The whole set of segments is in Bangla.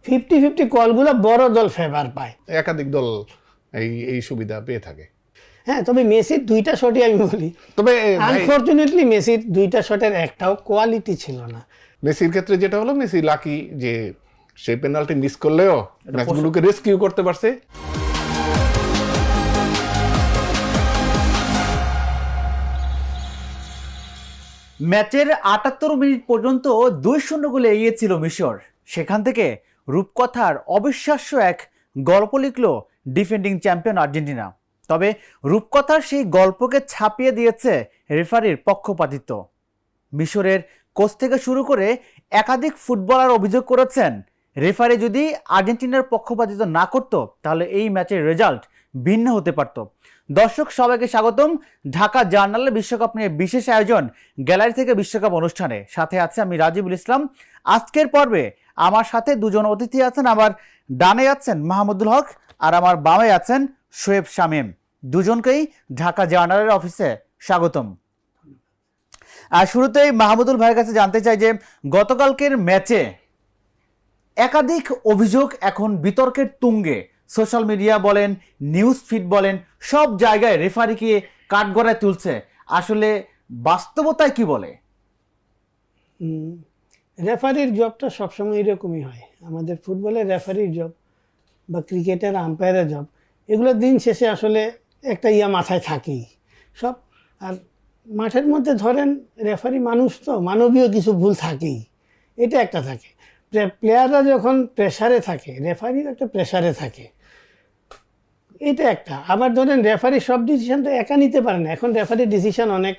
50-50 কলগুলো বড় দল ফেভার পায়, একাধিক দল এই সুবিধা পেয়ে থাকে। হ্যাঁ। তবে মেসির 2টা শটই আমি বলি, তবে আনফরচুনেটলি মেসির 2টা শটের একটাও কোয়ালিটি ছিল না। মেসির ক্ষেত্রে যেটা হলো, মেসি লাকি যে সেই পেনাল্টি মিস করলেও ম্যাচগুলোকে রেস্কিউ করতে পারছে। ম্যাচের 78 মিনিট পর্যন্ত 2-0 গোলে এগিয়ে ছিল মিশর। সেখান থেকে রূপকথার অবিশ্বাস্য এক গল্প লিখল ডিফেন্ডিং চ্যাম্পিয়ন আর্জেন্টিনা। তবে রূপকথার সেই গল্পকে ছাপিয়ে দিয়েছে রেফারির পক্ষপাতিত্ব। মিশরের কোচ থেকে শুরু করে একাধিক ফুটবলার অভিযোগ করেছেন, রেফারি যদি আর্জেন্টিনার পক্ষপাতিত্ব না করত তাহলে এই ম্যাচের রেজাল্ট ভিন্ন হতে পারত। দর্শক সবাইকে স্বাগতম ঢাকা জার্নালে বিশ্বকাপ নিয়ে বিশেষ আয়োজন গ্যালারি থেকে বিশ্বকাপ অনুষ্ঠানে। সাথে আছে আমি রাজিবুল ইসলাম। আজকের পর্বে আমার সাথে দুজন অতিথি আছেন। আমার ডানে আছেন মাহমুদুল হক আর আমার বামে আছেন শোয়েব শামীম। দুজনকেই ঢাকা জার্নালের অফিসে স্বাগতম। আর শুরুতেই মাহমুদুল ভাইয়ের কাছে জানতে চাই যে গতকালকের ম্যাচে একাধিক অভিযোগ এখন বিতর্কের তুঙ্গে। সোশ্যাল মিডিয়া বলেন, নিউজ ফিড বলেন, সব জায়গায় রেফারিকে কাঠগড়ায় তুলছে। আসলে বাস্তবতায় কি বলে? রেফারির জবটা সবসময় এরকমই হয়। আমাদের ফুটবলের রেফারির জব বা ক্রিকেটের আম্পায়ারের জব, এগুলো দিন শেষে আসলে একটা মাথায় থাকেই সব। আর মাঠের মধ্যে ধরেন রেফারি মানুষ, তো মানবীয় কিছু ভুল থাকেই, এটা একটা থাকে। প্লেয়াররা যখন প্রেসারে থাকে, রেফারিও একটা প্রেসারে থাকে, এটা একটা। আবার ধরেন রেফারি সব ডিসিশন তো একা নিতে পারে না। এখন রেফারির ডিসিশন অনেক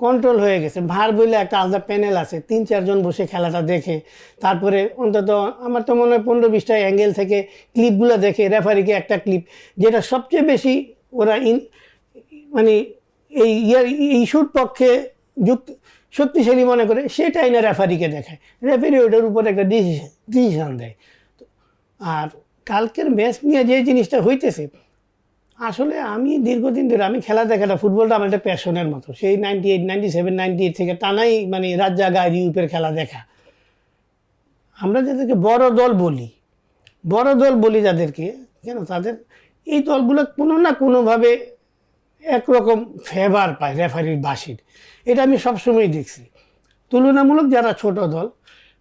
কন্ট্রোল হয়ে গেছে। ভার বলে একটা আলাদা প্যানেল আছে, 3-4 জন বসে খেলাটা দেখে, তারপরে অন্তত আমার তো মনে হয় 15-20টা অ্যাঙ্গেল থেকে ক্লিপগুলো দেখে রেফারিকে একটা ক্লিপ যেটা সবচেয়ে বেশি ওরা মানে এই ইস্যুর পক্ষে শক্তিশালী মনে করে, সেটাই না রেফারিকে দেখায়। রেফারি ওটার উপর একটা ডিসিশন দেয়। আর কালকের ম্যাচ নিয়ে যে জিনিসটা হইতেছে, আসলে আমি দীর্ঘদিন ধরে আমি খেলা দেখাটা, ফুটবলটা আমার একটা প্যাশনের মতো। সেই 98, 97, 98 থেকে টানাই মানে রাত জাগা ইউরোপের খেলা দেখা। আমরা যাদেরকে বড় দল বলি যাদেরকে, কেন তাদের এই দলগুলো কোনো না কোনোভাবে একরকম ফেভার পায় রেফারির বাসির। এটা আমি সবসময় দেখছি। তুলনামূলক যারা ছোট দল,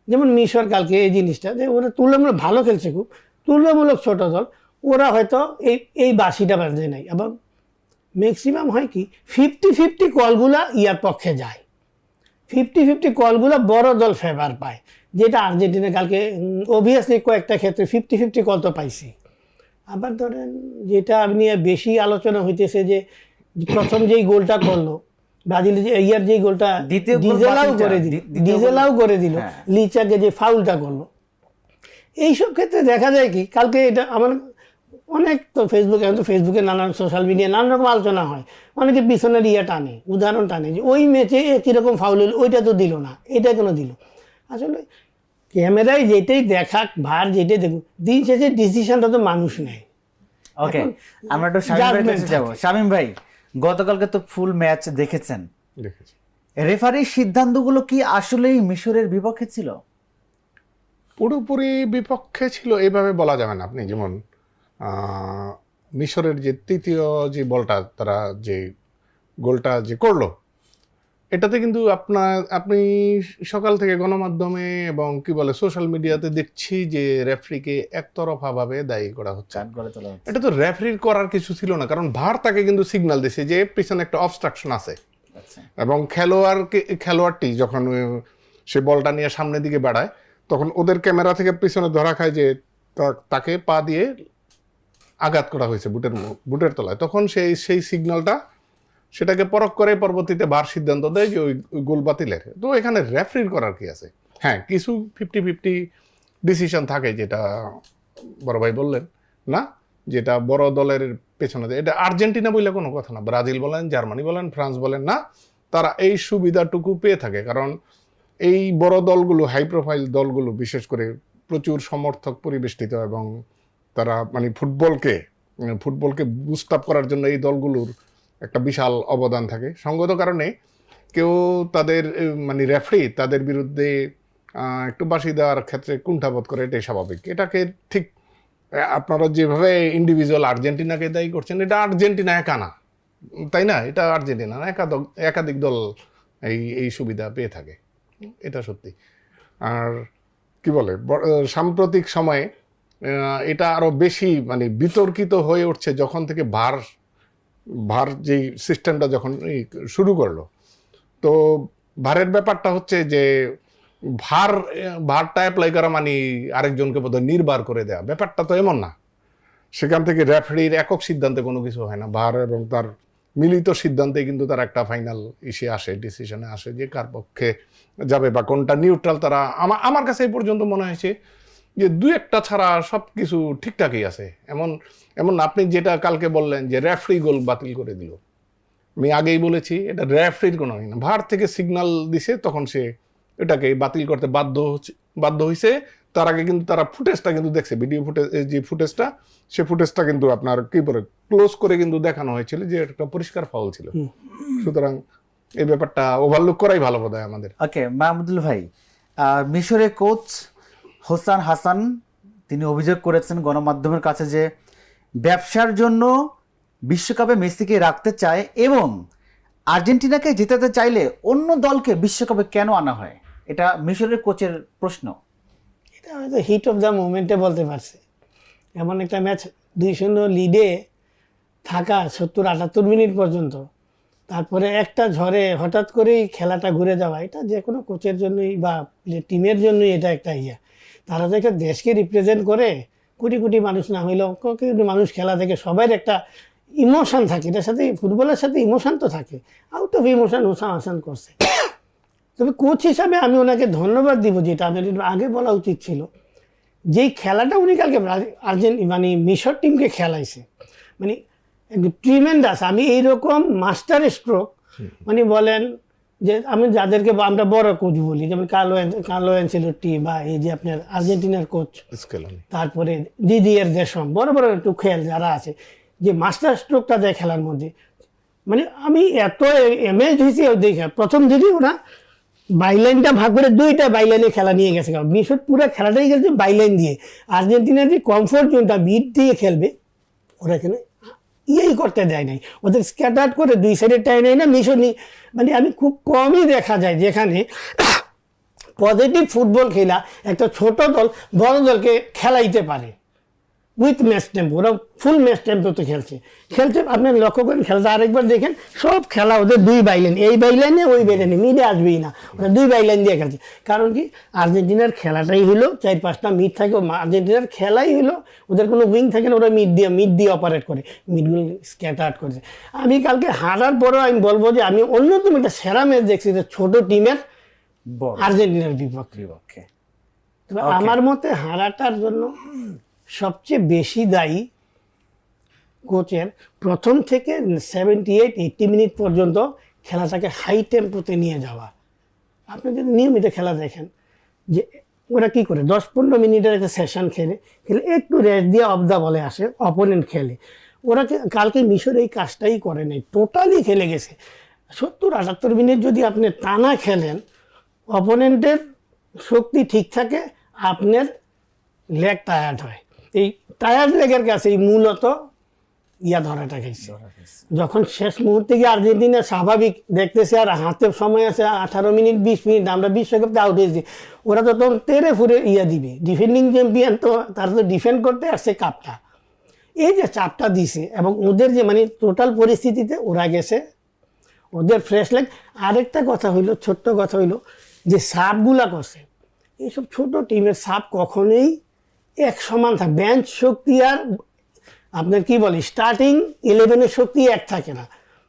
যেমন মিশর কালকে এই জিনিসটা, যে ওরা তুলনামূলক ভালো খেলছে, খুব তুলনামূলক ছোট দল, ওরা হয়তো এই বাসিটা বাজে নাই। আবার ম্যাক্সিমাম হয় কি 50-50 কলগুলা ইয়ার পক্ষে যায়, 50-50 কলগুলো বড় দল ফেভার পায়, যেটা আর্জেন্টিনা কালকে অবভিয়াসলি কয়েকটা ক্ষেত্রে 50-50 কল তো পাইছি। আবার ধরেন যেটা নিয়ে বেশি আলোচনা হইতেছে, যে প্রথম যেই গোলটা করলো ব্রাজিল, যেই গোলটা ডিজেলাও করে দিল, লিচাকে যে ফাউলটা করলো, এইসব ক্ষেত্রে দেখা যায় কি কালকে এটা আমার অনেক তো ফেসবুকে নানান সোশ্যাল মিডিয়া নানান রকম আলোচনা হয়। অনেকে পিছনের টানে, উদাহরণ টানে, যে ওই ম্যাচে কীরকম ফাউল হলো, ওইটা তো দিল না, এটা কেন দিল। আসলে ক্যামেরায় যেটাই দেখাক, ভার যেটাই দেখুক, দিন শেষে ডিসিশনটা তো মানুষ নেয়। ওকে, আমরা একটু শামীম ভাইয়ের কাছে যাব। শামীম ভাই, গতকালকে তো ফুল ম্যাচ দেখেছেন, রেফারির সিদ্ধান্তগুলো কি আসলেই মিশরের বিপক্ষে ছিল? পুরোপুরি বিপক্ষে ছিল এইভাবে বলা যাবে না। আপনি যেমন মিশরের যে তৃতীয় যে বলটা, তারা যে গোলটা যে করলো, এটাতে কিন্তু আপনি সকাল থেকে গণমাধ্যমে এবং কি বলে সোশ্যাল মিডিয়াতে দেখছি যে রেফারিকে একতরফাভাবে দায়ী করা হচ্ছে। এটা তো রেফারির করার কিছু ছিল না, কারণ ভার তাকে কিন্তু সিগন্যাল দিছে যে পিছনে একটা অবস্ট্রাকশন আছে। এবং খেলোয়াড়টি যখন সে বলটা নিয়ে সামনের দিকে বাড়ায়, তখন ওদের ক্যামেরা থেকে পিছনে ধরা খায় যে তাকে পা দিয়ে আঘাত করা হয়েছে বুটের তলায়। তখন সেই সিগন্যালটা সেটাকে পরখ করে পরবর্তীতে ভার সিদ্ধান্ত দেয় যে ওই গোল বাতিলের। তো এখানে রেফারির করার কি আছে? হ্যাঁ, কিছু 50-50 ডিসিশন থাকে, যেটা বড় ভাই বললেন না, যেটা বড় দলের পেছনে দেয়। এটা আর্জেন্টিনা বললে কোনো কথা না, ব্রাজিল বলেন, জার্মানি বলেন, ফ্রান্স বলেন না, তারা এই সুবিধাটুকু পেয়ে থাকে। কারণ এই বড় দলগুলো, হাই প্রোফাইল দলগুলো বিশেষ করে প্রচুর সমর্থক পরিবেষ্টিত, এবং তারা মানে ফুটবলকে বুস্ট আপ করার জন্য এই দলগুলোর একটা বিশাল অবদান থাকে। সঙ্গত কারণে কেউ তাদের মানে রেফারি তাদের বিরুদ্ধে একটু বাসি দেওয়ার ক্ষেত্রে কুণ্ঠাবোধ করে, এটাই স্বাভাবিক। এটাকে ঠিক আপনারা যেভাবে ইন্ডিভিজুয়াল আর্জেন্টিনাকে দায়ী করছেন, এটা আর্জেন্টিনা একা না, তাই না? এটা আর্জেন্টিনা না, একাধিক দল এই সুবিধা পেয়ে থাকে, এটা সত্যি। আর কি বলে, সাম্প্রতিক সময়ে এটা আরো বেশি মানে বিতর্কিত হয়ে উঠছে যখন থেকে ভার যেই সিস্টেমটা যখন শুরু করলো। তো ভারের ব্যাপারটা হচ্ছে যে ভারটা অ্যাপ্লাই করা মানে আরেকজনকে বোধহয় নির্বার করে দেয়া, ব্যাপারটা তো এমন না। সেখান থেকে রেফারির একক সিদ্ধান্তে কোনো কিছু হয় না, ভার এবং তার মিলিত সিদ্ধান্তে কিন্তু তার একটা ফাইনাল ডিসিশনে আসে যে কার পক্ষে যাবে বা কোনটা নিউট্রাল। তারা আমার কাছে এই পর্যন্ত মনে হয়েছে যে দুই একটা ছাড়া সব কিছু ঠিকঠাকই আছে। এমন আপনি যেটা কালকে বললেন যে রেফারি গোল বাতিল করে দিল, আমি আগেই বলেছি এটা রেফারির কোনো না, ভার থেকে সিগন্যাল দিছে, তখন সে এটাকে বাতিল করতে বাধ্য হয়েছে। তার আগে কিন্তু তারা ফুটেজটা কিন্তু দেখছে, ভিডিও ফুটেজ, যে ফুটেজটা, সে ফুটেজটা কিন্তু আপনার কি করে ক্লোজ করে কিন্তু দেখানো হয়েছিল যে একটা পরিষ্কার ফাউল ছিল। সুতরাং এই ব্যাপারটা ওভারলুক করাই ভালো বোধ হয় আমাদের। ওকে, মাহমুদুল ভাই, মিশরের কোচ হোসান হাসান তিনি অভিযোগ করেছেন গণমাধ্যমের কাছে যে ব্যবসার জন্য বিশ্বকাপে মেসিকে রাখতে চায় এবং আর্জেন্টিনাকে জেতাতে চাইলে অন্য দলকে বিশ্বকাপে কেন আনা হয়, এটা মিশরের কোচের প্রশ্ন। এটা হয়তো হিট অফ দ্য মোমেন্টে বলতে পারছে। এমন একটা ম্যাচ 2-0 লিডে থাকা 70-78 মিনিট পর্যন্ত, তারপরে একটা ঝড়ে হঠাৎ করেই খেলাটা ঘুরে যাওয়া, এটা যে কোনো কোচের জন্যই বা টিমের জন্যই এটা একটা তারা তো একটা দেশকে রিপ্রেজেন্ট করে, কোটি কোটি মানুষ না হইলেও কোটি কোটি মানুষ খেলা দেখে, সবার একটা ইমোশন থাকে, এটার সাথে ফুটবলের সাথে ইমোশন তো থাকে। আউট অফ ইমোশন হোসান হাসান করছে। তবে কোচ হিসাবে আমি ওনাকে ধন্যবাদ দিব, যেটা আমি আগে বলা উচিত ছিল, যেই খেলাটা উনি কালকে মানে মিশর টিমকে খেলাইছে, মানে ট্রিমেন্ডাস। আমি এইরকম মাস্টার স্ট্রোক মানে বলেন যে আমি যাদেরকে আমরা বড় কোচ বলি, যেমন কার্লো অ্যানচেলোটি বা এই যে আপনার আর্জেন্টিনার কোচ, তারপরে দিদিয়ের দেশম, বড় বড় একটু খেল যারা আছে, যে মাস্টার স্ট্রোকটা দেয় খেলার মধ্যে, মানে আমি এত এমেজ হয়েছি দেখে। প্রথম যদি ওরা বাইলাইনটা ভাগ করে দুইটা বাইলাইনে খেলা নিয়ে গেছে, কারণ মিশর পুরো খেলাটাই গেছে বাইলাইন দিয়ে। আর্জেন্টিনার যে কমফোর্ট জোনটা মিড দিয়ে খেলবে, ওরা এখানে করতে দেয় নাই, ওদের স্ক্যাটার্ড করে দুই সাইডে টাই নেয় না মিশর মানে আমি খুব কমই দেখা যায় যেখানে পজিটিভ ফুটবল খেলা একটা ছোট দল বড় দলকে খেলাইতে পারে উইথ ম্যাচ টেম্পো। ওরা ফুল ম্যাচ টেম্পোতে খেলছে। আপনি লক্ষ্য করেন খেলাটা আরেকবার দেখেন, সব খেলা ওদের দুই বাইলাইন, এই বাইলাইনে ওই বাইলাইনে, মিডে আসবেই না, ওরা দুই বাইলাইন দিয়ে খেলছে। কারণ কি, আর্জেন্টিনার খেলাটাই হলো 4-5টা মিড থাকে, আর্জেন্টিনার খেলাই হলো ওদের কোনো উইং থাকে না, ওরা মিড দিয়ে অপারেট করে, মিডগুলো স্ক্যাটার্ড করেছে। আমি কালকে হারার পরেও আমি বলবো যে আমি অন্যতম একটা সেরা ম্যাচ দেখছি যে ছোট টিমের আর্জেন্টিনার বিপক্ষে। তবে আমার মতে হারাটার জন্য সবচেয়ে বেশি দায়ী কোচের প্রথম থেকে 78-80 মিনিট পর্যন্ত খেলাটাকে হাই টেম্পোতে নিয়ে যাওয়া। আপনি যদি নিয়মিত খেলা দেখেন যে ওরা কি করে 10-15 মিনিটের একটা সেশন খেলে একটু রেস্ট দিয়ে অফ দা বলে আসে, অপোনেন্ট খেলে। ওরা কালকে মিশর এই কাজটাই করে নাই, টোটালি খেলে গেছে 70-78 মিনিট। যদি আপনি টানা খেলেন, অপোনেন্টের শক্তি ঠিক থাকে, আপনার লেগ টায়ার্ড হয়। এই টায়ার্ড লেগের কাছে মূলত ধরাটা খেয়েছে। যখন শেষ মুহূর্তে গিয়ে আর্জেন্টিনা স্বাভাবিক দেখতেছে আর হাতে সময় আছে 18 মিনিট 20 মিনিট, আমরা বিশ্বকাপে আউট হয়েছি, ওরা তো তখন তেরে ফুরে দিবে। ডিফেন্ডিং চ্যাম্পিয়ন, তো তারা তো ডিফেন্ড করতে আসছে কাপটা, এই যে চাপটা দিছে এবং ওদের যে মানে টোটাল পরিস্থিতিতে ওরা গেছে, ওদের ফ্রেশ লেগ। আরেকটা কথা হইলো, ছোট্ট কথা হইলো যে সাপগুলা করছে, এইসব ছোট টিমের সাপ কখনোই এক সমান থাকে। বেঞ্চ শক্তি আর আপনার কি বলে স্টার্টিং 11-এর শক্তি এক থাকে না।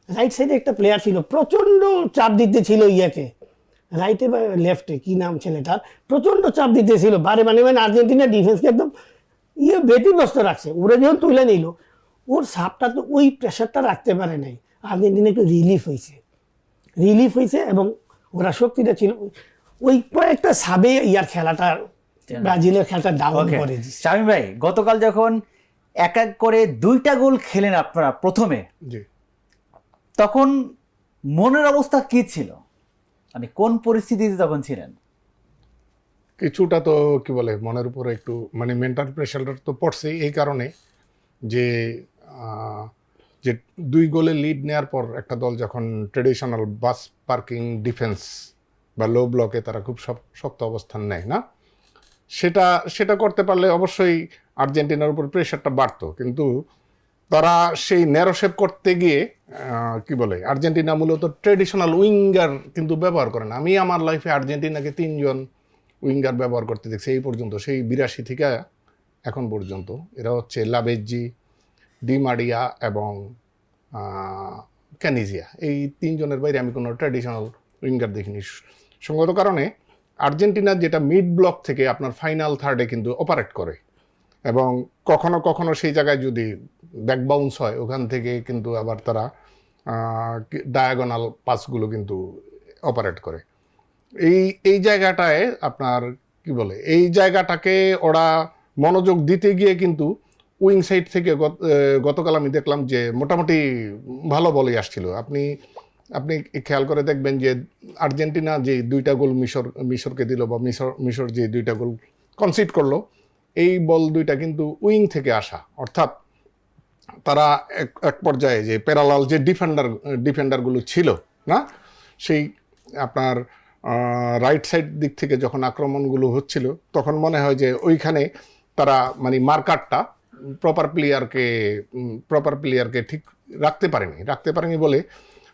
রাইট সাইডে একটা প্লেয়ার ছিল, প্রচণ্ড চাপ দিতে ছিল রাইটে বা লেফটে, কি নাম ছেলেটার, প্রচণ্ড চাপ দিতে ছিল বারে মানে আর্জেন্টিনার ডিফেন্সকে একদম ব্যতিব্যস্ত রাখছে। ওরা যখন তুলে নিল, ওর সাপটা তো ওই প্রেশারটা রাখতে পারে নাই। আর্জেন্টিনা একটু রিলিফ হয়েছে এবং ওরা শক্তিটা ছিল ওই কয়েকটা সাবে খেলাটা, ব্রাজিলের খেলাটা ডাউন করে দিচ্ছে। শামীম ভাই, গতকাল যখন এক এক করে 2টা গোল খেলেন আপনারা প্রথমে, তখন মনের অবস্থা কি ছিল, মানে কোন পরিস্থিতিতে তখন ছিলেন? কিছুটা তো কি বলে মনের উপরে একটু মানে মেন্টাল প্রেশারটা তো পড়ছেই এই কারণে যে যে 2 গোলে লিড নেওয়ার পর একটা দল যখন ট্রেডিশনাল বাস পার্কিং ডিফেন্স বা লো ব্লকে তারা খুব শক্ত অবস্থান নেয় না, সেটা সেটা করতে পারলে অবশ্যই আর্জেন্টিনার উপর প্রেশারটা বাড়তো। কিন্তু তারা সেই ন্যারো শেপ করতে গিয়ে কি বলে আর্জেন্টিনা মূলত ট্রেডিশনাল উইঙ্গার কিন্তু ব্যবহার করে না। আমি আমার লাইফে আর্জেন্টিনাকে 3 জন উইঙ্গার ব্যবহার করতে দেখছি এই পর্যন্ত, সেই 82 থেকে এখন পর্যন্ত। এরা হচ্ছে লাবেজ্জি, ডি মারিয়া এবং ক্যানিজিয়া। এই 3 জনের বাইরে আমি কোনো ট্র্যাডিশনাল উইঙ্গার দেখিনি। সঙ্গত কারণে আর্জেন্টিনা যেটা মিড ব্লক থেকে আপনার ফাইনাল থার্ডে কিন্তু অপারেট করে, এবং কখনো কখনো সেই জায়গায় যদি ব্যাক বাউন্স হয় ওখান থেকে কিন্তু আবার তারা ডায়াগোনাল পাসগুলো কিন্তু অপারেট করে। এই জায়গাটায় আপনার কি বলে এই জায়গাটাকে ওরা মনোযোগ দিতে গিয়ে কিন্তু উইং সাইড থেকে গতকাল আমি দেখলাম যে মোটামুটি ভালো বলই আসছিল। আপনি খেয়াল করে দেখবেন যে আর্জেন্টিনা যে 2টা গোল মিশরকে দিল বা মিশর যে 2টা গোল কনসিড করলো, এই বল 2টা কিন্তু উইং থেকে আসা। অর্থাৎ তারা এক পর্যায়ে যে প্যারালাল যে ডিফেন্ডারগুলো ছিল না, সেই আপনার রাইট সাইড দিক থেকে যখন আক্রমণগুলো হচ্ছিল তখন মনে হয় যে ওইখানে তারা মানে মার্কারটা প্রপার প্লেয়ারকে ঠিক রাখতে পারেনি বলে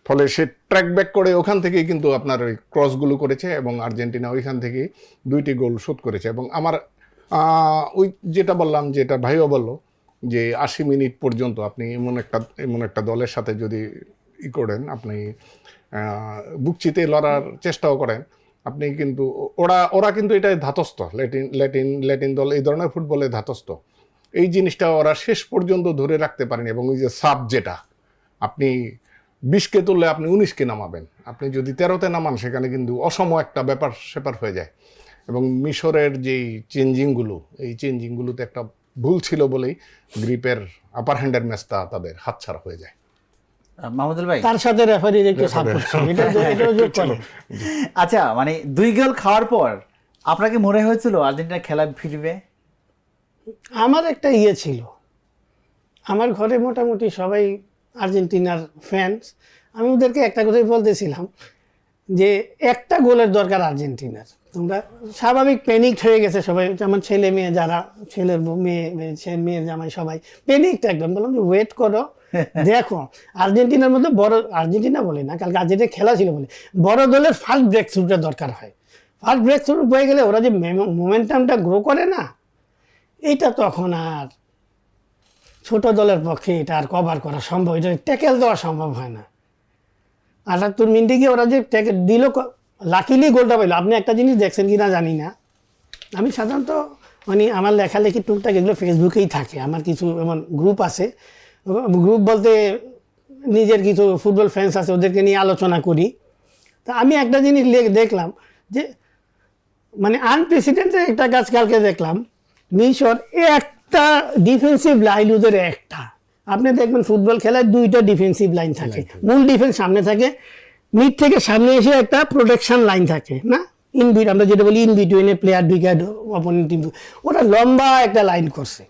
ফলে সে ট্র্যাক ব্যাক করে ওখান থেকেই কিন্তু আপনার ওই ক্রসগুলো করেছে এবং আর্জেন্টিনা ওইখান থেকে 2টি গোল শোধ করেছে। এবং আমার ওই যেটা বললাম, যেটা ভাইও বললো যে 80 মিনিট পর্যন্ত আপনি এমন একটা দলের সাথে যদি করেন, আপনি বুকচিতে লড়ার চেষ্টাও করেন, আপনি কিন্তু ওরা কিন্তু এটা ধাতস্থ, ল্যাটিন দল এই ধরনের ফুটবলে ধাতস্থ। এই জিনিসটা ওরা শেষ পর্যন্ত ধরে রাখতে পারেনি। এবং ওই যে সাব যেটা আপনি 20কে তুললে আপনি 19কে নামাবেন, আপনি যদি 13তে নামান সেখানে কিন্তু অসম একটা ব্যাপার হয়ে যায়। এবং মিশরের যেই এই চেঞ্জিংগুলোতে একটা ভুল ছিল বলেই গ্রিপের আপার হ্যান্ডের ম্যাচটা তাদের হাতছাড়া হয়ে যায়। মাহমুদুল ভাই, তার সাথে রেফারির একটু সাপোর্ট ছিল, এটাও যোগ করে। আচ্ছা, মানে 2 গোল খাওয়ার পর আপনাকে মনে হয়েছিল আর্জেন্টিনা খেলা ফিরবে? আমার একটা ছিল, আমার ঘরে মোটামুটি সবাই আর্জেন্টিনার ফ্যান্স। আমি ওদেরকে একটা কথাই বলতেছিলাম যে একটা গোলের দরকার আর্জেন্টিনার। তোমরা স্বাভাবিক প্যানিকড হয়ে গেছে সবাই, যেমন ছেলে মেয়ে যারা, ছেলের মেয়ের জামাই সবাই প্যানিকড একদম। বললাম যে ওয়েট করো, দেখো আর্জেন্টিনার মধ্যে বড়, আর্জেন্টিনা বলে না, কালকে আর্জেন্টিনা খেলা ছিল বলে বড় দলের ফার্স্ট ব্রেক থ্রুটা দরকার হয়। ফার্স্ট ব্রেক থ্রু হয়ে গেলে ওরা যে মোমেন্টামটা গ্রো করে না, এইটা তখন আর ছোট দলের পক্ষে এটা আর কভার করা সম্ভব, এটা ট্যাকেল দেওয়া সম্ভব হয় না। 78 মিনিটে গিয়ে ওরা যে ট্যাকেল দিল, লাকিলি গোলটা পাইল। আপনি একটা জিনিস দেখছেন কি না জানি না, আমি সাধারণত মানে আমার লেখালেখি টুকটাক এগুলো ফেসবুকেই থাকে। আমার কিছু এমন গ্রুপ আছে, গ্রুপ বলতে নিজের কিছু ফুটবল ফ্যান্স আছে, ওদেরকে নিয়ে আলোচনা করি। তা আমি একটা জিনিস দেখলাম যে মানে আনপ্রেসিডেন্টেড একটা কাজ কালকে দেখলাম। মিশর একটা ডিফেন্সিভ লাইন, ওদের একটা, আপনি দেখবেন ফুটবল খেলায় 2টা ডিফেন্সিভ লাইন থাকে, মূল ডিফেন্স সামনে থাকে, মিড থেকে সামনে এসে একটা প্রোটেকশন লাইন থাকে না, আমরা যেটা বলি ইন বিটুইনে প্লেয়ার উইকেট অপোনেন্ট টিম। ওরা লম্বা একটা লাইন করছে,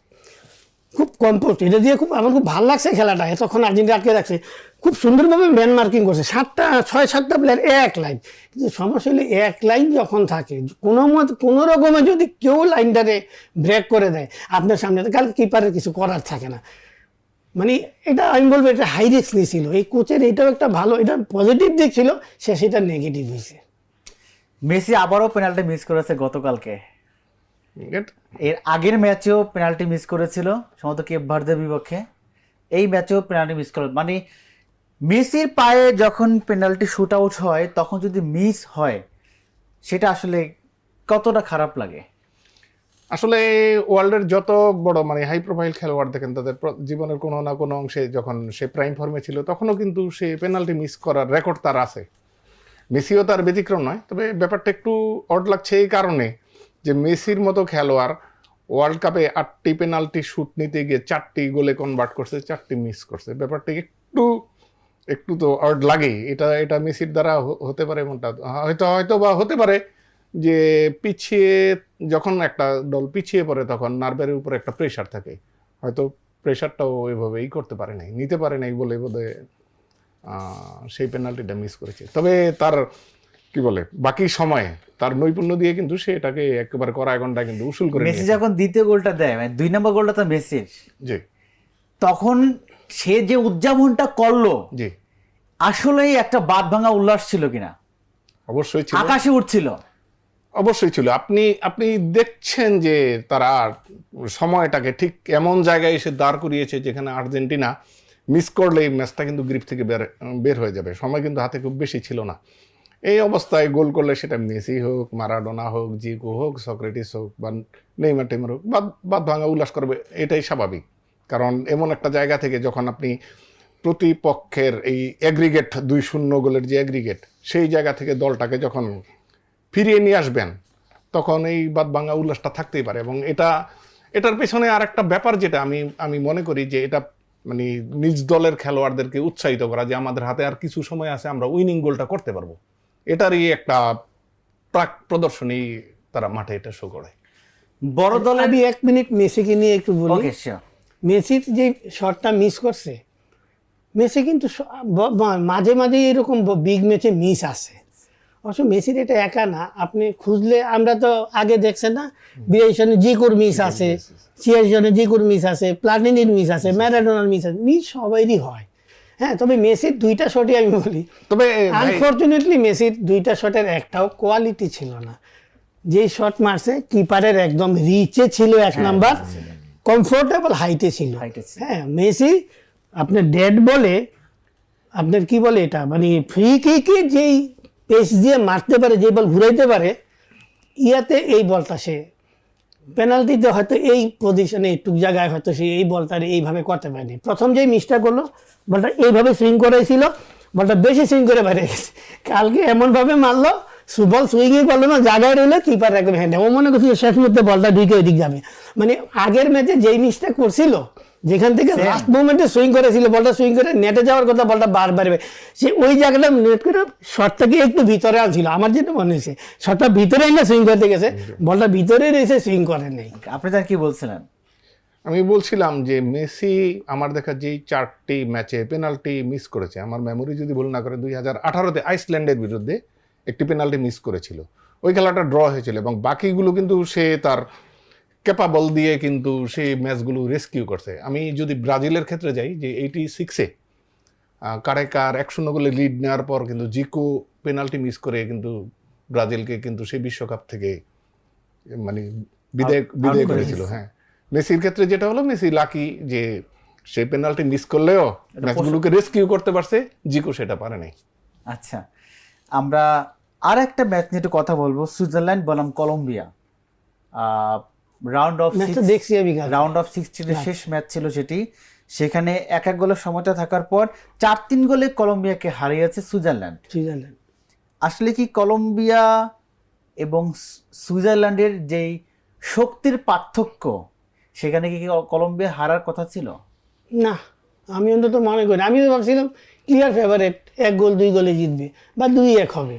খুব কম্পোস্ট। এটা দিয়ে আমার খুব ভালো লাগছে খেলাটা। এতক্ষণ আর্জেন্টিনা আটকে রাখছে, খুব সুন্দরভাবে ম্যান মার্কিং করছে। 6-7টা প্লেয়ার এক লাইন। কিন্তু সমস্যা হলে এক লাইন যখন থাকে, কোনো রকমে যদি কেউ লাইনটারে ব্রেক করে দেয় আপনার সামনে, কালকে কিপারের কিছু করার থাকে না। মানে এটা আমি বলবো এটা হাই রিস্ক নিয়েছিল এই কোচের। এটাও একটা ভালো, এটা পজিটিভ দিক ছিল, সেটা নেগেটিভ হয়েছে। মেসি আবারও পেনাল্টি মিস করেছে গতকালকে। এর আগের ম্যাচেও পেনাল্টি মিস করেছিল সম্ভবত কেপ ভার্দের বিপক্ষে, এই ম্যাচেও পেনাল্টি মিস করে। মানে মেসির পায়ে যখন পেনাল্টি শুট আউট হয় তখন যদি মিস হয় সেটা আসলে কতটা খারাপ লাগে? আসলে ওয়ার্ল্ডের যত বড় মানে হাই প্রোফাইল খেলোয়াড় দেখেন, তাদের জীবনের কোনো না কোনো অংশে যখন সে প্রাইম ফর্মে ছিল তখনও কিন্তু সে পেনাল্টি মিস করার রেকর্ড তার আছে। মেসিও তার ব্যতিক্রম নয়। তবে ব্যাপারটা একটু অড লাগছে এই কারণে যে মেসির মতো খেলোয়াড় ওয়ার্ল্ড কাপে 8টি পেনাল্টি শুট নিতে গিয়ে 4টি গোলে কনভার্ট করছে, 4টি মিস করছে। ব্যাপারটা একটু তো অড লাগেই। এটা মেসির দ্বারা হতে পারে, এমনটা হয়তো বা হতে পারে যে যখন একটা দল পিছিয়ে পড়ে তখন নার্ভের উপর একটা প্রেশার থাকে, হয়তো প্রেশারটাও ওইভাবেই করতে পারে নাই, নিতে পারে নাই বলে বোধহয় সেই পেনাল্টিটা মিস করেছে। তবে তার কি বলে বাকি সময়ে তার নৈপুণ্য দিয়ে কিন্তু সে এটাকে একেবারে কড়ায় গন্ডা কিন্তু উসুল করে মেসি যখন দ্বিতীয় গোলটা দেয়, মানে 2 নম্বর গোলটা তো মেসির, জি তখন সে যে উদযাপনটা করলো, জি আসলেই একটা বাদ ভাঙা উল্লাস ছিল কিনা, অবশ্যই ছিল, আকাশে উঠছিল। অবশ্যই ছিল। আপনি দেখছেন যে তারা সময়টাকে ঠিক এমন জায়গায় এসে দাঁড় করিয়েছে যেখানে আর্জেন্টিনা মিস করলে এই ম্যাচটা কিন্তু গ্রিপ থেকে বের হয়ে যাবে, সময় কিন্তু হাতে খুব বেশি ছিল না। এই অবস্থায় গোল করলে সেটা মেসি হোক, মারাডোনা হোক, জিকো হোক, সক্রেটিস হোক বা নেইমার টেইমার হোক, বাদ ভাঙা উল্লাস করবে, এটাই স্বাভাবিক। কারণ এমন একটা জায়গা থেকে যখন আপনি প্রতিপক্ষের এই অ্যাগ্রিগেট 2-0 গোলের যে অ্যাগ্রিগেট, সেই জায়গা থেকে দলটাকে যখন ফিরিয়ে নিয়ে আসবেন তখন এই বাদ ভাঙা উল্লাসটা থাকতেই পারে। এবং এটার পেছনে আর একটা ব্যাপার যেটা আমি মনে করি যে এটা মানে নিজ দলের খেলোয়াড়দেরকে উৎসাহিত করা, যে আমাদের হাতে আর কিছু সময় আছে, আমরা উইনিং গোলটা করতে পারবো, এটারই একটা প্রাক প্রদর্শনী তারা মাঠে এটা শো করে। বড় দলে আমি 1 মিনিট মেসিকে নিয়ে একটু বলি। ওকে, শিওর। মেসির যে শটটা মিস করছে, মেসি কিন্তু মাঝে মাঝে এরকম বিগ ম্যাচে মিস আসে। অবশ্য মেসির এটা একা না, আপনি খুঁজলে আমরা তো আগে দেখছেন না, 82 সনে জিকোর মিস আছে, 86 সনে জিকোর মিস আছে, প্লাটিনির মিস আছে, ম্যারাডোনার মিস আছে, মিস সবাইরই হয়। হ্যাঁ, তবে মেসির 2টা শটই আমি বলি, তবে আনফরচুনেটলি মেসির 2টা শটের একটাও কোয়ালিটি ছিল না। যেই শট মারছে কিপারের একদম রিচে ছিল, 1 নাম্বার কমফোর্টেবল হাইটে ছিল। হ্যাঁ, মেসি আপনার ডেড বলে, আপনার কি বলে এটা, মানে ফ্রি কিকে যেই পেস দিয়ে মারতে পারে, যে বল ঘুরাইতে পারে, ইয়াতে এই বলটা সে পেনাল্টিতে হয়তো এই পজিশনে একটু জায়গায় হয়তো সে এই বলটা এইভাবে করতে পারেনি। প্রথম যেই মিসটা করলো, বলটা এইভাবে সুইং করেছিল, বলটা বেশি সুইং করে বাইরে গেছে। কালকে এমনভাবে মারলো, বল সুইংই করলো না, জায়গায় রইলো, কিপার একদম হ্যান্ডে, ও মনে করছিল শেষ মুহূর্তে বলটা ঢুকে ওইদিক যাবে। মানে আগের ম্যাচে যেই মিসটা করছিল, যেখান থেকে লাস্ট মোমেন্টে সুইং করেছিল, বলটা সুইং করে নেটে যাওয়ার কথা, বলটা বারবার সে ওই জায়গাটা নেট করে শটটাকে একটু ভিতরে আনছিল, আমার যেটা মনে হয়েছে শটটা ভিতরে না সুইং করতে গেছে, বলটা ভিতরে রয়েছে, সুইং করে নেই। আপনি তার কি বলছিলেন? আমি বলছিলাম যে মেসি আমার দেখা যেই 4টি ম্যাচে পেনাল্টি মিস করেছে, আমার মেমোরি যদি ভুল না করে 2018-তে আইসল্যান্ডের বিরুদ্ধে একটি পেনাল্টি মিস করেছিল, ওই খেলাটা ড্র হয়েছিল, এবং বাকিগুলো কিন্তু সে তার ক্যাপাবল দিয়ে কিন্তু সেই ম্যাচগুলো রেস্কিউ করছে। আমি যদি ব্রাজিলের ক্ষেত্রে যাই, যে 86-এ কারেকার 1-0 গোলে লিড নেওয়ার পর কিন্তু জিকো পেনাল্টি মিস করে কিন্তু ব্রাজিলকে কিন্তু সেই বিশ্বকাপ থেকে মানে বিদায় করেছিল। হ্যাঁ, মেসির ক্ষেত্রে যেটা হলো, মেসি লাকি যে সে পেনাল্টি মিস করলেও ম্যাচগুলোকে রেস্কিউ করতে পারছে, জিকো সেটা পারে নাই। আচ্ছা, আমরা আর একটা ম্যাচ নিয়ে একটু কথা বলবো, সুইজারল্যান্ড বনাম কলম্বিয়া। রাউন্ড অফ 16 শেষ ম্যাচ ছিল সেটি। সেখানে 1-1 গোলের সমতা থাকার পর 4-3 গোলে কলম্বিয়াকে হারিয়েছে সুইজারল্যান্ড। আসলে কি কলম্বিয়া এবং সুইজারল্যান্ডের যেই শক্তির পার্থক্য, সেখানে কি কলম্বিয়া হারার কথা ছিল? না, আমি অন্তত মনে করি, আমি তো ভাবছিলাম ক্লিয়ার ফেভারিট, 1 গোল 2 গোলে জিতবে বা 2-1 হবে।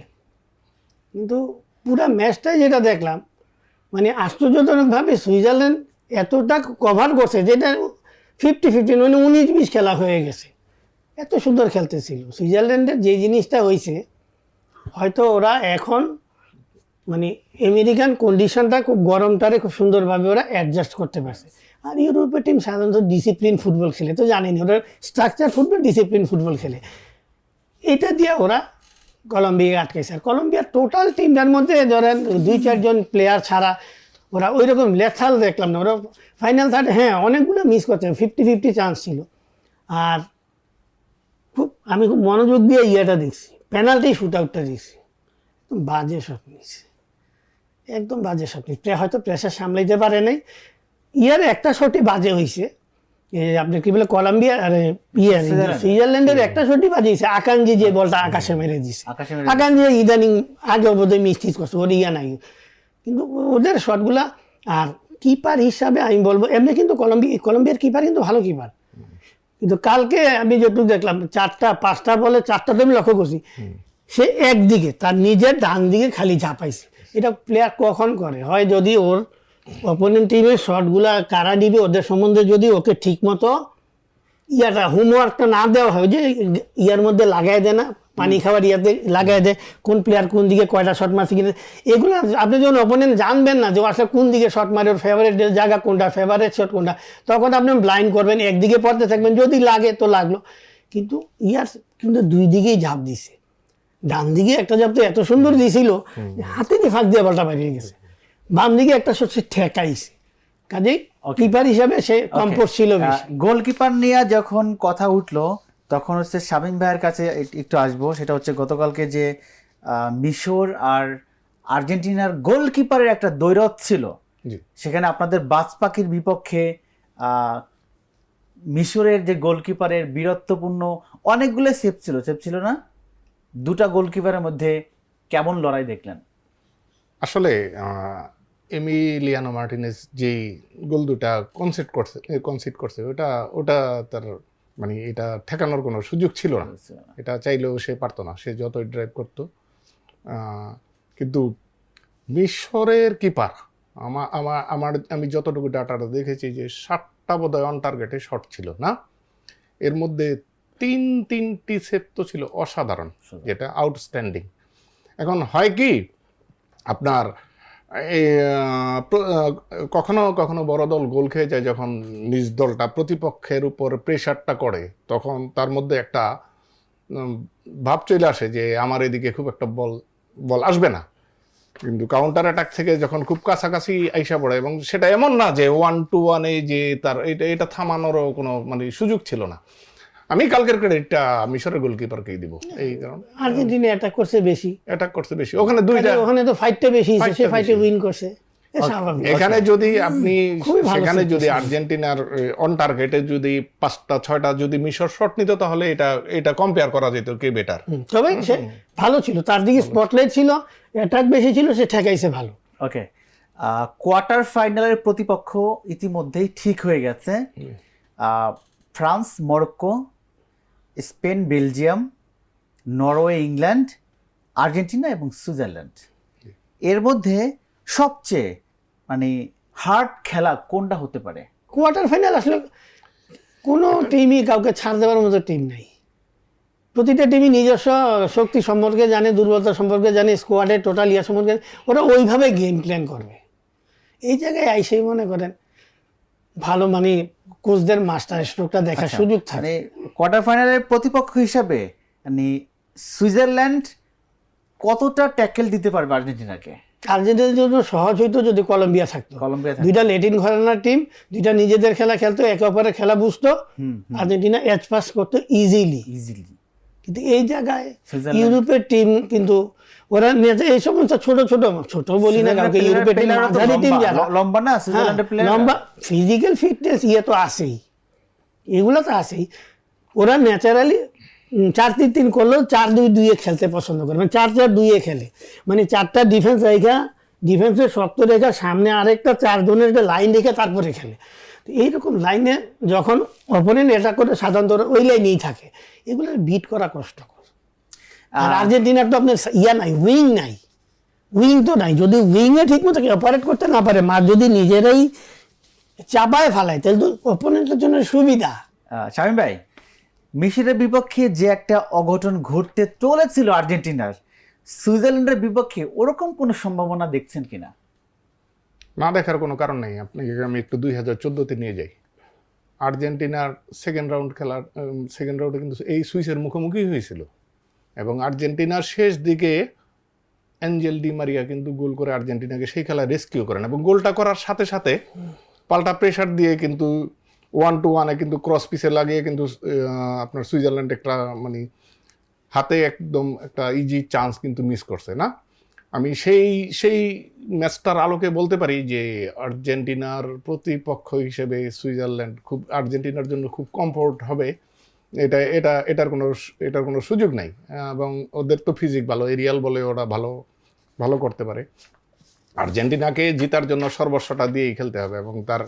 কিন্তু পুরো ম্যাচটাই যেটা দেখলাম, মানে আশ্চর্যজনকভাবে সুইজারল্যান্ড এতটা কভার করছে, যেটা 50-50 মানে 19-20 খেলা হয়ে গেছে। এত সুন্দর খেলতেছিল সুইজারল্যান্ডের। যে জিনিসটা হয়েছে, হয়তো ওরা এখন মানে আমেরিকান কন্ডিশনটা, খুব গরমটারে খুব সুন্দরভাবে ওরা অ্যাডজাস্ট করতে পারছে। আর ইউরোপের টিম সাধারণত ডিসিপ্লিন ফুটবল খেলে, তো জানেনি, ওরা স্ট্রাকচার ফুটবল, ডিসিপ্লিন ফুটবল খেলে। এটা দিয়ে ওরা কলম্বিয়া আটকেছে। আর কলম্বিয়ার টোটাল টিমটার মধ্যে ধরেন 2-4 জন প্লেয়ার ছাড়া ওরা ওই রকম লেথাল দেখলাম না। ওরা ফাইনাল থার্ড, হ্যাঁ অনেকগুলো মিস করছে, 50-50 চান্স ছিল। আর আমি খুব মনোযোগ দিয়ে ইয়েটা দেখছি, পেনাল্টি শুট আউটটা দেখছি, বাজে শট নিয়েছে, একদম বাজে শট নিচ্ছে। হয়তো প্রেশার সামলাইতে পারে নাই। ইয়ার একটা শটই বাজে হয়েছে, আপনি কি বলে কলম্বিয়া আর সুইজারল্যান্ডের একটা শটই বাজে হয়েছে, আকাঙ্ক্ষী যে বলটা আকাশে মেরে দিছে। আকাঙ্ক্ষী ইদানিং আগে বোধহয় মিস্টিস করছে, ওর ইয়া নাই, কিন্তু ওদের শটগুলা। আর কিপার হিসাবে আমি বলবো, এমনি কিন্তু কলম্বিয়ার কিপার কিন্তু ভালো কিপার, কিন্তু কালকে আমি যেটুকু দেখলাম 4-5টা বলে 4টা তো আমি লক্ষ্য করছি, সে একদিকে তার নিজের ডান দিকে খালি ঝাঁপাইছে, এটা প্লেয়ার কখন করে, হয় যদি ওর অপোনেন্ট টিমের শটগুলা কারা দিবে ওদের সম্বন্ধে যদি ওকে ঠিক মতো হোমওয়ার্কটা না দেওয়া হয়, যে ইয়ার মধ্যে লাগাই দেয় না, পানি খাওয়ার ইয়াতে লাগাই দেয় কোন প্লেয়ার কোন দিকে কয়টা শট মারছে কিনা, এগুলো আপনি যখন অপোনেন্ট জানবেন না যে ও আসলে কোন দিকে শট মারে, ওর ফেভারিট জায়গা কোনটা, ফেভারিট শট কোনটা, তখন আপনি ব্লাইন্ড করবেন, একদিকে পড়তে থাকবেন, যদি লাগে তো লাগলো। কিন্তু কিন্তু দুই দিকেই ঝাঁপ দিছে, ডান দিকে একটা ঝাঁপ তো এত সুন্দর দিয়েছিল, হাতে দিয়ে ফাঁক দিয়ে বলটা বেরিয়ে গেছে, বাম দিকে একটা শট সে ঠেকাইছে, কাজেই কিপার হিসাবে সে কম্পোজ ছিল বেশি। গোলকিপার নিয়ে যখন কথা উঠলো তখন হচ্ছে শামীম ভাইয়ের কাছে একটু আসবো। সেটা হচ্ছে গতকালকে যে মিশর আর আর্জেন্টিনার গোলকিপারের একটা দ্বৈরথ ছিল, সেখানে আপনাদের বাজ পাখির বিপক্ষে মিশরের যে গোলকিপারের বীরত্বপূর্ণ অনেকগুলো সেভ ছিল না? দুটা গোলকিপারের মধ্যে কেমন লড়াই দেখলেন? আসলে এমিলিয়ানো মার্টিনেজ যে গোল দুটা কনসিড করছে ওটা তার মানে এটা ঠেকানোর কোনো সুযোগ ছিল না, এটা চাইলেও সে পারতো না, সে যতই ড্রাইভ করতো। কিন্তু মিশরের কিপার আমি যতটুকু ডাটাটা দেখেছি যে 7টা বোধহয় অন টার্গেটে শট ছিল না, এর মধ্যে তিনটি সেভ তো ছিল অসাধারণ, যেটা আউটস্ট্যান্ডিং। এখন হয় কি আপনার কখনো কখনো বড় দল গোল খেয়ে যায়, যখন নিজ দলটা প্রতিপক্ষের উপর প্রেশারটা করে তখন তার মধ্যে একটা ভাব চলে আসে যে আমার এদিকে খুব একটা বল আসবে না, কিন্তু কাউন্টার অ্যাটাক থেকে যখন খুব কাছাকাছি আইসা পড়ে, এবং সেটা এমন না যে 1-1-এ যে তার এটা থামানোরও কোনো মানে সুযোগ ছিল না। আমি কালকের ক্রেডিটটা মিশরের গোলকিপারকেই দিব, এই কারণে আর্জেন্টিনা অ্যাটাক করছে বেশি, ওখানে তো ফাইটটা বেশি, সে ফাইটে উইন করছে, এখানে যদি আপনি সেখানে যদি আর্জেন্টিনার অন টার্গেটে যদি 5টা-6টা যদি মিশর শট নিত, তাহলে এটা কম্পেয়ার করা যেত কে বেটার। তবে সে ভালো ছিল, তার দিকে স্পটলাইট ছিল, অ্যাটাক বেশি ছিল, সে ঠেকাইছে ভালো। ওকে, কোয়ার্টার ফাইনালের প্রতিপক্ষ ইতিমধ্যেই ঠিক হয়ে গেছে। France Morocco, Spain Belgium, Norway England, Argentina এবং সুইজারল্যান্ড। এর মধ্যে সবচেয়ে মানে হার্ড খেলা কোনটা হতে পারে? কোয়ার্টার ফাইনাল আসলে কোনো টিমই কাউকে ছাড় দেওয়ার মতো টিম নাই, প্রতিটা টিমই নিজস্ব শক্তি সম্পর্কে জানে, দুর্বলতা সম্পর্কে জানে, স্কোয়াডের টোটাল ইয়া সম্পর্কে ওরা ওইভাবে গেম প্ল্যান করবে। এই জায়গায় আইসেই মনে করেন ভালো মানে কোচদের মাস্টার স্ট্রোকটা দেখার সুযোগ থাকে। কোয়ার্টার ফাইনালের প্রতিপক্ষ হিসাবে মানে সুইজারল্যান্ড কতটা ট্যাকেল দিতে পারবে আর্জেন্টিনাকে? আর্জেন্টিনার জন্য সহজ হইতো যদি কলম্বিয়া থাকতো। দুইটা ল্যাটিন ঘরানার টিম, দুইটা নিজেদের খেলা খেলতো, একে অপরের খেলা বুঝতো, আর্জেন্টিনা এজ পাস করতো ইজিলি। কিন্তু এই জায়গায় ইউরোপের টিম কিন্তু ওরা এই সমস্ত ছোট বলি না কাউকে, ইউরোপের টিম মাঝারি টিম যারা লম্বা ফিজিক্যাল ফিটনেস ইয়ে তো আছেই, এগুলো তো আছেই, ওরা ন্যাচারালি 4-3-3 করলেও 4-2-2-এ খেলতে পছন্দ করে, মানে 4-4-2-এ খেলে, মানে 4টা ডিফেন্স রেখা, ডিফেন্সের শক্ত রেখা, সামনে আরেকটা 4 জনের একটা লাইন রেখে তারপরে খেলে। তো এইরকম লাইনে যখন অপোনেন্ট অ্যাটাক করে সাধারণত ওই লাইনেই থাকে, এগুলো বিট করা কষ্টকর। আর আর্জেন্টিনার তো আপনার নাই, উইং তো নাই, যদি উইংয়ে ঠিক মতো অপারেট করতে না পারে, মা যদি নিজেরাই চাপায় ফেলায়, তাহলে তো অপোনেন্টের জন্য সুবিধা। শামীম ভাই, মিশরের বিপক্ষে যে একটা অঘটন ঘটতে চলেছিল আর্জেন্টিনার, সুইজারল্যান্ডের বিপক্ষে ওরকম কোনো সম্ভাবনা দেখছেন কিনা? না দেখার কোনো কারণ নেই। আপনাকে আমি একটু 2014-তে নিয়ে যাই। আর্জেন্টিনার সেকেন্ড রাউন্ডে কিন্তু এই সুইসের মুখোমুখি হয়েছিল, এবং আর্জেন্টিনার শেষ দিকে অ্যাঞ্জেল ডি মারিয়া কিন্তু গোল করে আর্জেন্টিনাকে সেই খেলায় রেস্কিউ করেন, এবং গোলটা করার সাথে সাথে পাল্টা প্রেশার দিয়ে কিন্তু 1-1-এ কিন্তু ক্রস পিসে লাগিয়ে কিন্তু আপনার সুইজারল্যান্ড একটা মানে হাতে একদম একটা ইজি চান্স কিন্তু মিস করছে না। আমি সেই ম্যাচটার আলোকে বলতে পারি যে আর্জেন্টিনার প্রতিপক্ষ হিসেবে সুইজারল্যান্ড খুব আর্জেন্টিনার জন্য খুব কমফোর্ট হবে, এটার কোনো সুযোগ নাই। এবং ওদের তো ফিজিক ভালো, এরিয়াল বলে ওরা ভালো করতে পারে। আর্জেন্টিনাকে জেতার জন্য সর্বস্বটা দিয়েই খেলতে হবে, এবং তার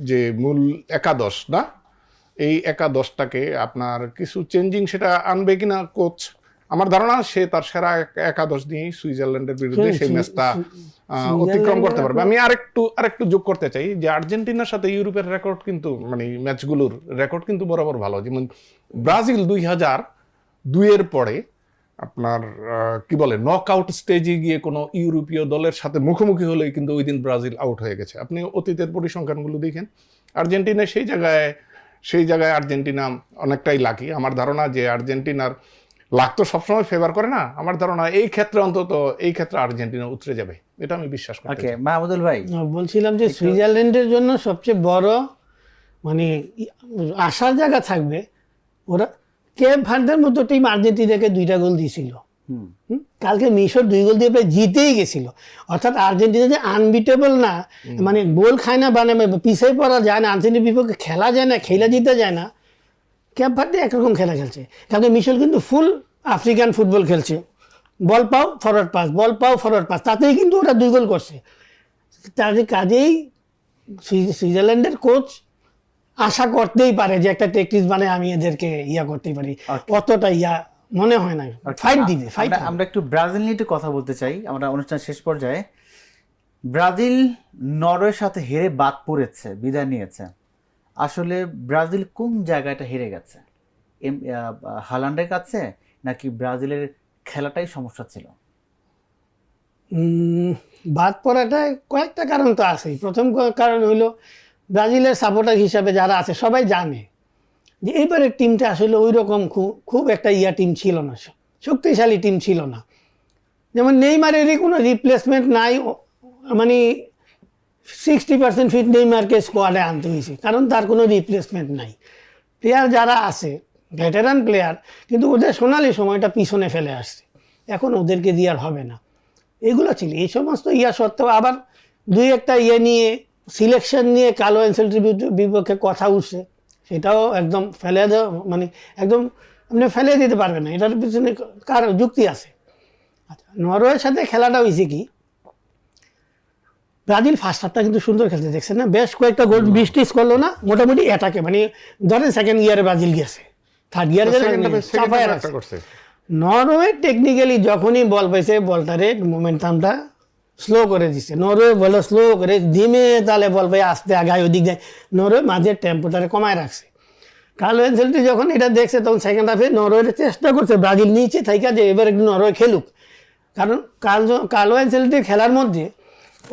যে মূল একাদশ না, এই একাদশটাকে আপনার কিছু চেঞ্জিং সেটা আনবে কিনা কোচ, আমার ধারণা সে তার সেরা একাদশ নিয়েই সুইজারল্যান্ডের বিরুদ্ধে সেই ম্যাচটা অতিক্রম করতে পারবে। আমি আরেকটু যোগ করতে চাই যে আর্জেন্টিনার সাথে ইউরোপের রেকর্ড কিন্তু মানে ম্যাচগুলোর রেকর্ড কিন্তু বরাবর ভালো। যেমন ব্রাজিল 2002 পরে আপনার কি বলে নক আউট স্টেজে গিয়ে কোনো ইউরোপীয় দলের সাথে মুখোমুখি হলেই কিন্তু ওই দিন ব্রাজিল আউট হয়ে গেছে। আপনি অতীতের পরিসংখ্যানগুলো দেখেন, আর্জেন্টিনা সেই জায়গায় আর্জেন্টিনা অনেকটাই লাকি। আমার ধারণা যে আর্জেন্টিনার লাক তো সবসময় ফেভার করে না, আমার ধারণা এই ক্ষেত্রে আর্জেন্টিনা উতরে যাবে, এটা আমি বিশ্বাস করি। ওকে মাহমুদুল ভাই, বলছিলাম যে সুইজারল্যান্ডের জন্য সবচেয়ে বড় মানে আশার জায়গা থাকবে, ওরা কেপ ভার্দের মতো টিম আর্জেন্টিনাকে 2টা গোল দিয়েছিল। কালকে মিশর 2 গোল দিয়ে প্রায় জিতেই গেছিল। অর্থাৎ আর্জেন্টিনা যে আনবিটেবল না, মানে গোল খায় না, মানে পিছিয়ে পড়া যায় না, আর্জেন্টিনার বিপক্ষে খেলা যায় না, খেলা জিতে যায় না। ক্যাপ ভার্দে একরকম খেলা খেলছে, কালকে মিশর কিন্তু ফুল আফ্রিকান ফুটবল খেলছে, বল পাও ফরওয়ার্ড পাস, বল পাও ফরওয়ার্ড পাস, তাতেই কিন্তু ওরা 2 গোল করছে। তাদের কাজেই সুইজারল্যান্ডের কোচ আশা করতেই পারে যে একটা টেকটিক্স মানে আমি এদেরকে করতেই পারি, অতটা মনে হয় না ফাইট দিবে। আমরা একটু ব্রাজিল নিয়ে একটু কথা বলতে চাই। আমরা অনুষ্ঠান শেষ পর্যায়ে, ব্রাজিল নরওয়ের সাথে হেরে বাদ পড়েছে, বিদায় নিয়েছে। আসলে ব্রাজিল কোন জায়গাটা হেরে গেছে? হালান্ডের কাছে, নাকি ব্রাজিলের খেলাটাই সমস্যা ছিল? বাদ পড়াটায় কয়েকটা কারণ তো আছেই। প্রথম কারণ হলো ব্রাজিলের সাপোর্টার হিসাবে যারা আছে সবাই জানে যে এইবারের টিমটা আসলে ওই রকম খুব একটা টিম ছিল না, শক্তিশালী টিম ছিল না। যেমন নেইমারেরই কোনো রিপ্লেসমেন্ট নাই, মানে 60% ফিট নেইমারকে স্কোয়াডে আনতে হয়েছে, কারণ তার কোনো রিপ্লেসমেন্ট নাই। প্লেয়ার যারা আছে ভেটেরান প্লেয়ার, কিন্তু ওদের সোনালি সময়টা পিছনে ফেলে আসছে, এখন ওদেরকে দিয়ে আর হবে না। এগুলো ছিল, এই সমস্ত সত্ত্বেও আবার 2-একটা নিয়ে সিলেকশন নিয়ে কার্লো অ্যানচেলত্তির বিপক্ষে কথা উঠছে, সেটাও একদম ফেলে দেওয়া, মানে একদম আপনি ফেলে দিতে পারবেন না, এটার পিছনে কার যুক্তি আছে। আচ্ছা, নরওয়ের সাথে খেলাটা হয়েছে কি, ব্রাজিল ফার্স্ট হাফটা কিন্তু সুন্দর খেলতে, দেখছেন না, বেশ কয়েকটা গোল বৃষ্টিস করলো না, মোটামুটি অ্যাটাকে, মানে ধরেন সেকেন্ড গিয়ারে ব্রাজিল গেছে, থার্ড গিয়ারে চাপায় রাখছে। নরওয়ে টেকনিক্যালি যখনই বল পাইছে, বলটারে মোমেন্টামটা স্লো করে দিচ্ছে, নরওয়ে বল স্লো করে ধিমে তালে বল পাই আস্তে আগায় ওদিক যায়, নরওয়ে মাঝের টেম্পোটারে কমায় রাখছে। কার্লো অ্যানচেলত্তি যখন এটা দেখছে তখন সেকেন্ড হাফে নরওয়ের চেষ্টা করছে ব্রাজিল নিচে থাইকা যে এবার একটু নরওয়ে খেলুক, কারণ কার্লো অ্যানচেলত্তির খেলার মধ্যে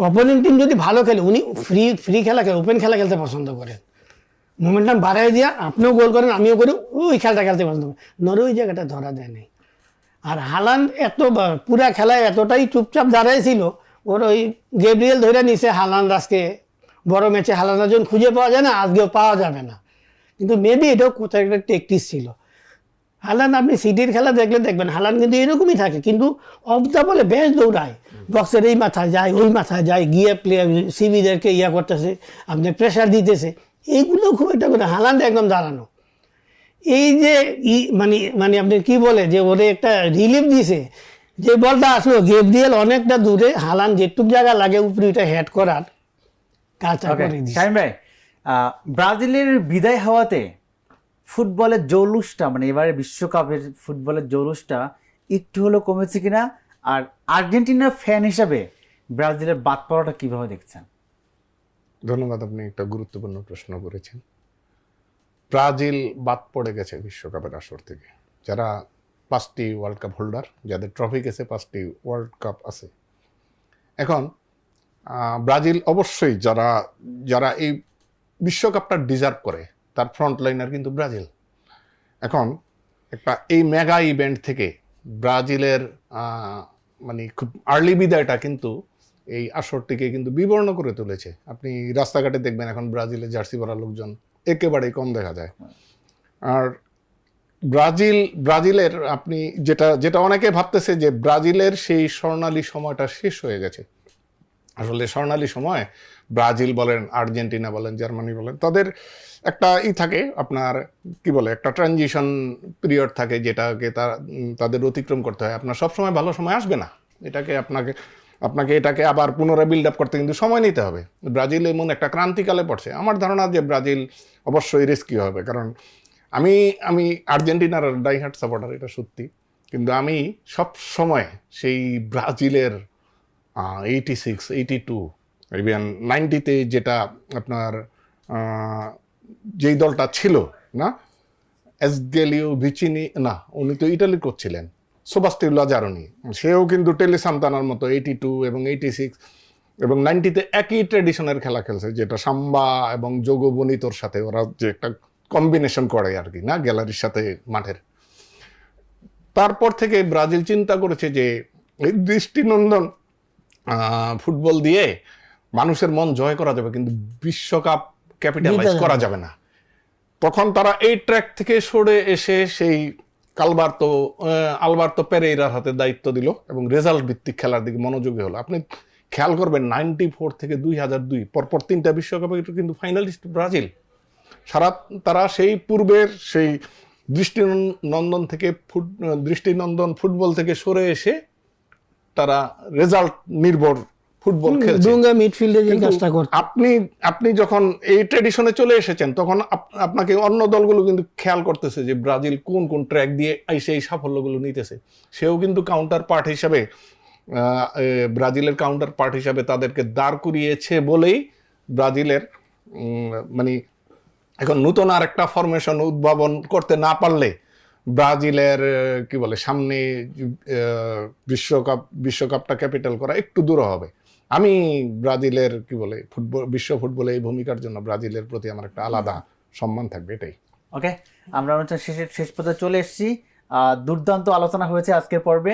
অপোনেন্ট টিম যদি ভালো খেলে, উনি ফ্রি খেলা খেলে, ওপেন খেলা খেলতে পছন্দ করেন, মোমেন্টাম বাড়াই দিয়া আপনিও গোল করেন আমিও করি, ওই খেলাটা খেলতে পছন্দ করেন। নরওয়ে জায়গাটা ধরা দেয় নাই। আর হালান্ড পুরা খেলায় এতটাই চুপচাপ দাঁড়াইছিল, ওর ওই গ্যাব্রিয়েল ধরে নিছে হালান্ড আজকে বড় ম্যাচে হালান্ডের জন্য খুঁজে পাওয়া যায় না, আজকেও পাওয়া যাবে না, কিন্তু মেবি এটাও কোথাও একটা টেকটিক্স ছিল। হালান্ড আপনি সিটির খেলা দেখলে দেখবেন হালান্ড কিন্তু এরকমই থাকে, কিন্তু অফ দা বলে বেশ দৌড়ায়, বক্সের এই মাথায় যায় ওই মাথায় যায়, গিয়ে প্লেয়ার সিবিদেরকে করতেছে, আপনি প্রেশার দিতেছে, এইগুলো খুব একটা করে হালান্ড একদম দাঁড়ানো। এই যে মানে আপনি কি বলে যে ওরে একটা রিলিফ দিছে, যে বলটা আসলো গ্যাব্রিয়েল অনেকটা দূরে, হালান্ড যেটুক জায়গা লাগে উপরে ওইটা হেড করার কাজটা করে দিছে। শাহিন ভাই, ব্রাজিলের বিদায় হওয়াতে ফুটবলের জৌলুসটা, মানে এবারে বিশ্বকাপের ফুটবলের জৌলুসটা একটু হলেও কমেছে কিনা, আর আর্জেন্টিনার ফ্যান হিসাবে ব্রাজিলের বাদ পড়াটা কিভাবে দেখছেন? ধন্যবাদ, আপনি একটা গুরুত্বপূর্ণ প্রশ্ন করেছেন। ব্রাজিল বাদ পড়ে গেছে বিশ্বকাপের আসর থেকে। যারা 5টি ওয়ার্ল্ড কাপ হোল্ডার, যাদের ট্রফি গেছে, 5টি ওয়ার্ল্ড কাপ আছে। এখন ব্রাজিল অবশ্যই যারা এই বিশ্বকাপটা ডিজার্ভ করে, তার ফ্রন্ট লাইনার কিন্তু ব্রাজিল। এখন এই মেগা ইভেন্ট থেকে ব্রাজিলের মানে খুব আর্লি বিদায়টা কিন্তু এই আসরটিকে কিন্তু বিবর্ণ করে তুলেছে। আপনি রাস্তাঘাটে দেখবেন এখন ব্রাজিলের জার্সি পরা লোকজন একেবারেই কম দেখা যায়। আর ব্রাজিলের আপনি যেটা অনেকে ভাবতেছে যে ব্রাজিলের সেই স্বর্ণালী সময়টা শেষ হয়ে গেছে। আসলে স্বর্ণালী সময় ব্রাজিল বলেন, আর্জেন্টিনা বলেন, জার্মানি বলেন, তাদের একটা থাকে, আপনার কি বলে, একটা ট্রানজিশন পিরিয়ড থাকে, যেটাকে তাদের অতিক্রম করতে হয়। আপনার সবসময় ভালো সময় আসবে না, আপনাকে এটাকে আবার পুনরায় বিল্ড আপ করতে কিন্তু সময় নিতে হবে। ব্রাজিল এমন একটা ক্রান্তিকালে পড়ছে। আমার ধারণা যে ব্রাজিল অবশ্যই রিস্কি হবে, কারণ আমি আর্জেন্টিনার ডাইহার্ট সাপোর্টার, এটা সত্যি, কিন্তু আমি সব সময় সেই ব্রাজিলের 86, 82, ইভেন 90-তে যেটা আপনার যেই দলটা ছিল না, এসগেলিও ভিচিনি, না উনি তো ইটালির কোচ ছিলেন, সোবাস্টিও লাজারনি, সেও কিন্তু টেলি সান্তানার মতো 82 এবং 86 এবং 90-তে একই ট্রেডিশনের খেলা খেলছে, যেটা সাম্বা এবং যোগো বনিতোর সাথে ওরা যে একটা কম্বিনেশন করে আর কি, না গ্যালারির সাথে মাঠের। তারপর থেকে ব্রাজিল চিন্তা করেছে যে এই দৃষ্টিনন্দন ফুটবল দিয়ে মানুষের মন জয় করা যাবে, কিন্তু বিশ্বকাপ ক্যাপিটালাইজ করা যাবে না। তখন তারা এই ট্র্যাক থেকে সরে এসে সেই আলবার্তো পেরেইরার হাতে দায়িত্ব দিল এবং রেজাল্ট ভিত্তিক খেলার দিকে মনোযোগী হলো। আপনি খেয়াল করবেন 94 থেকে 2002 পরপর 3টা বিশ্বকাপে কিন্তু ফাইনালিস্ট ব্রাজিল। তারা সেই পূর্বের সেই দৃষ্টিনন্দন ফুটবল থেকে সরে এসে তারা রেজাল্ট নির্ভর ফুটবল খেলছে। ডুঙ্গা মিডফিল্ডে যে কাজটা করতে, আপনি যখন এই ট্রেডিশনে চলে এসেছেন তখন আপনাকে অন্য দলগুলো কিন্তু খেয়াল করতেছে যে ব্রাজিল কোন কোন ট্র্যাক দিয়ে সেই সাফল্যগুলো নিতেছে। সেও কিন্তু কাউন্টার পার্ট হিসাবে ব্রাজিলের কাউন্টার পার্ট হিসাবে তাদেরকে দাঁড় করিয়েছে বলেই ব্রাজিলের মানে এখন নতুন আর একটা ফরমেশন উদ্ভাবন করতে না পারলে ব্রাজিলের কি বলে সামনে বিশ্বকাপটা ক্যাপিটাল করা একটু দূর হবে। আমি ব্রাজিলের কি বলে বিশ্ব ফুটবলে এই ভূমিকার জন্য ব্রাজিলের প্রতি আমার একটা আলাদা সম্মান থাকবে, এটাই। ওকে, আমরা শেষ পর্যায়ে চলে এসেছি। দুর্দান্ত আলোচনা হয়েছে আজকের পর্বে।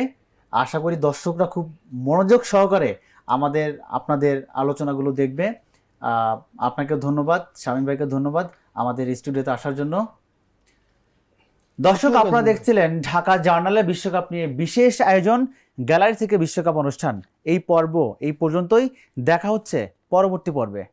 আশা করি দর্শকরা খুব মনোযোগ সহকারে আপনাদের আলোচনাগুলো দেখবে। আপনাকে ধন্যবাদ, শামীম ভাইকে ধন্যবাদ আমাদের স্টুডিওতে আসার জন্য। দর্শক, আপনারা দেখছিলেন ঢাকা জার্নালে বিশ্বকাপ নিয়ে বিশেষ আয়োজন গ্যালারি থেকে বিশ্বকাপ অনুষ্ঠান। এই পর্ব এই পর্যন্তই, দেখা হচ্ছে পরবর্তী পর্বে।